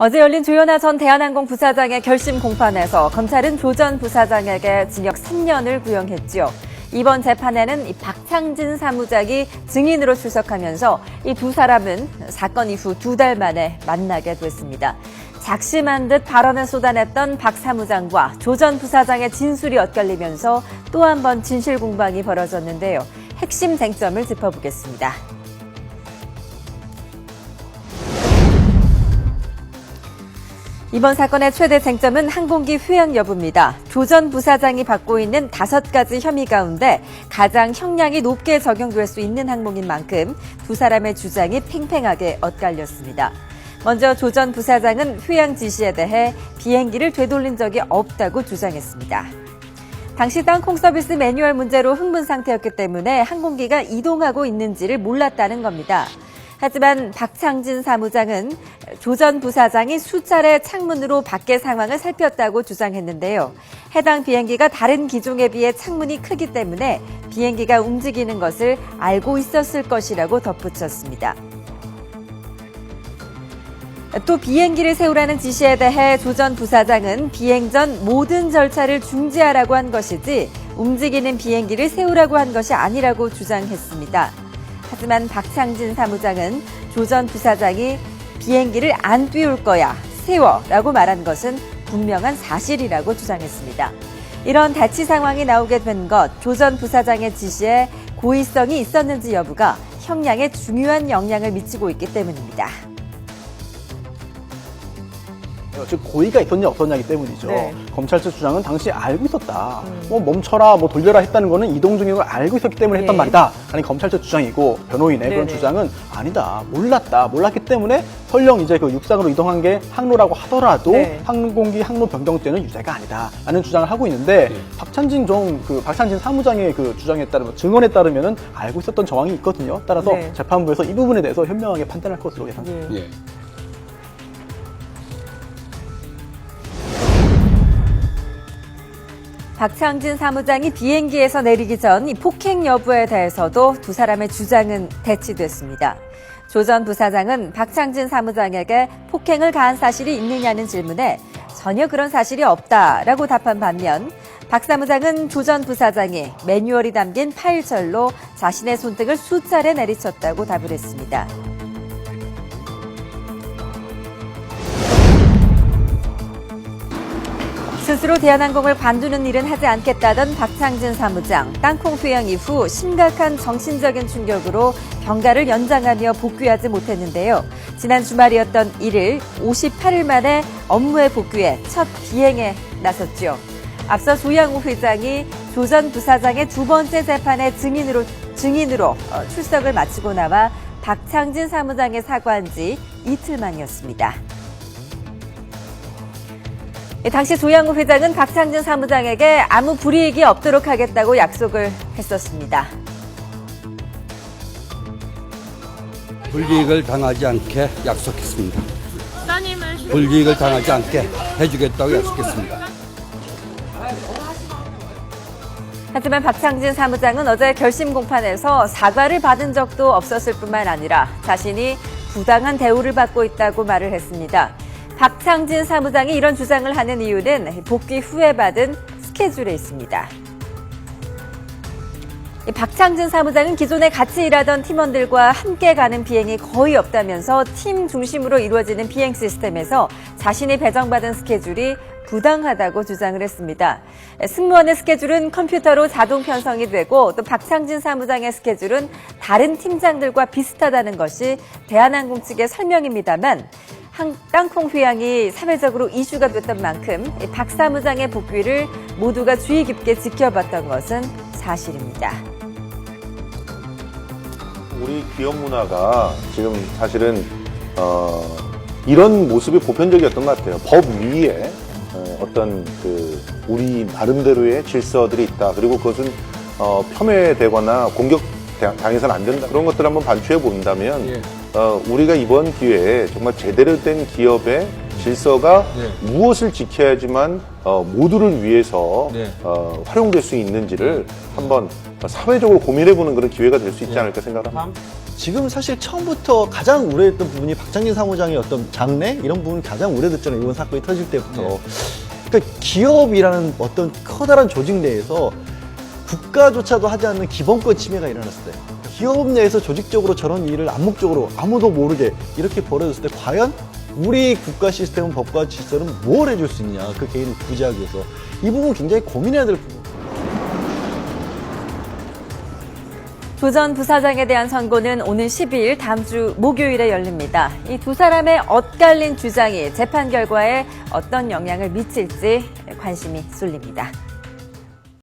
어제 열린 조현아 전 대한항공 부사장의 결심 공판에서 검찰은 조 전 부사장에게 징역 3년을 구형했지요. 이번 재판에는 이 박창진 사무장이 증인으로 출석하면서 이 두 사람은 사건 이후 2달 만에 만나게 됐습니다. 작심한 듯 발언을 쏟아냈던 박 사무장과 조 전 부사장의 진술이 엇갈리면서 또 한 번 진실 공방이 벌어졌는데요. 핵심 쟁점을 짚어보겠습니다. 이번 사건의 최대 쟁점은 항공기 회항 여부입니다. 조 전 부사장이 받고 있는 5가지 혐의 가운데 가장 형량이 높게 적용될 수 있는 항목인 만큼 두 사람의 주장이 팽팽하게 엇갈렸습니다. 먼저 조 전 부사장은 회항 지시에 대해 비행기를 되돌린 적이 없다고 주장했습니다. 당시 땅콩 서비스 매뉴얼 문제로 흥분 상태였기 때문에 항공기가 이동하고 있는지를 몰랐다는 겁니다. 하지만 박창진 사무장은 조 전 부사장이 수차례 창문으로 밖의 상황을 살폈다고 주장했는데요. 해당 비행기가 다른 기종에 비해 창문이 크기 때문에 비행기가 움직이는 것을 알고 있었을 것이라고 덧붙였습니다. 또 비행기를 세우라는 지시에 대해 조 전 부사장은 비행 전 모든 절차를 중지하라고 한 것이지 움직이는 비행기를 세우라고 한 것이 아니라고 주장했습니다. 하지만 박창진 사무장은 조 전 부사장이 비행기를 안 띄울 거야, 세워라고 말한 것은 분명한 사실이라고 주장했습니다. 이런 대치 상황이 나오게 된 것, 조 전 부사장의 지시에 고의성이 있었는지 여부가 형량에 중요한 영향을 미치고 있기 때문입니다. 즉 고의가 있었냐 없었냐기 때문이죠. 네. 검찰 측 주장은 당시 알고 있었다. 멈춰라, 돌려라 했다는 거는 이동 중인 걸 알고 있었기 때문에 했단 말이다. 아니 검찰 측 주장이고 변호인의 그런 주장은 아니다. 몰랐기 때문에 설령 이제 그 육상으로 이동한 게 항로라고 하더라도 항공기 항로 변경죄는 유죄가 아니다. 라는 주장을 하고 있는데 박창진 사무장의 그 주장에 따르면 증언에 따르면은 알고 있었던 정황이 있거든요. 따라서 재판부에서 이 부분에 대해서 현명하게 판단할 것으로 예상됩니다. 예. 박창진 사무장이 비행기에서 내리기 전 이 폭행 여부에 대해서도 두 사람의 주장은 대치됐습니다. 조 전 부사장은 박창진 사무장에게 폭행을 가한 사실이 있느냐는 질문에 전혀 그런 사실이 없다라고 답한 반면 박 사무장은 조 전 부사장이 매뉴얼이 담긴 파일철로 자신의 손등을 수차례 내리쳤다고 답을 했습니다. 스스로 대한항공을 관두는 일은 하지 않겠다던 박창진 사무장. 땅콩 회항 이후 심각한 정신적인 충격으로 병가를 연장하며 복귀하지 못했는데요. 지난 주말이었던 1일 58일 만에 업무에 복귀해 첫 비행에 나섰죠. 앞서 조양우 회장이 조 전 부사장의 두 번째 재판에 증인으로 출석을 마치고 나와 박창진 사무장에 사과한 지 이틀 만이었습니다. 당시 조양우 회장은 박창진 사무장에게 아무 불이익이 없도록 하겠다고 약속을 했었습니다. 불이익을 당하지 않게 약속했습니다. 불이익을 당하지 않게 해주겠다고 약속했습니다. 하지만 박창진 사무장은 어제 결심 공판에서 사과를 받은 적도 없었을 뿐만 아니라 자신이 부당한 대우를 받고 있다고 말을 했습니다. 박창진 사무장이 이런 주장을 하는 이유는 복귀 후에 받은 스케줄에 있습니다. 박창진 사무장은 기존에 같이 일하던 팀원들과 함께 가는 비행이 거의 없다면서 팀 중심으로 이루어지는 비행 시스템에서 자신이 배정받은 스케줄이 부당하다고 주장을 했습니다. 승무원의 스케줄은 컴퓨터로 자동 편성이 되고 또 박창진 사무장의 스케줄은 다른 팀장들과 비슷하다는 것이 대한항공 측의 설명입니다만 땅콩 회항이 사회적으로 이슈가 됐던 만큼 박 사무장의 복귀를 모두가 주의 깊게 지켜봤던 것은 사실입니다. 우리 기업 문화가 지금 사실은 이런 모습이 보편적이었던 것 같아요. 법 위에 어떤 우리 나름대로의 질서들이 있다. 그리고 그것은 폄훼되거나 공격 당해서는 안 된다. 그런 것들을 한번 반추해 본다면 우리가 이번 기회에 정말 제대로 된 기업의 질서가 무엇을 지켜야지만 모두를 위해서 활용될 수 있는지를 한번 사회적으로 고민해보는 그런 기회가 될 수 있지 않을까 생각합니다. 지금 사실 처음부터 가장 우려했던 부분이 박창진 사무장의 어떤 장래 이런 부분이 가장 우려됐잖아요. 이번 사건이 터질 때부터. 그러니까 기업이라는 어떤 커다란 조직 내에서 국가조차도 하지 않는 기본권 침해가 일어났을 때, 기업 내에서 조직적으로 저런 일을 암묵적으로 아무도 모르게 이렇게 벌어졌을 때 과연 우리 국가 시스템은, 법과 질서는 뭘 해줄 수 있냐, 그 개인을 구제하기 위해서. 이 부분 굉장히 고민해야 될 부분. 조 전 부사장에 대한 선고는 오는 12일 다음 주 목요일에 열립니다. 이 두 사람의 엇갈린 주장이 재판 결과에 어떤 영향을 미칠지 관심이 쏠립니다.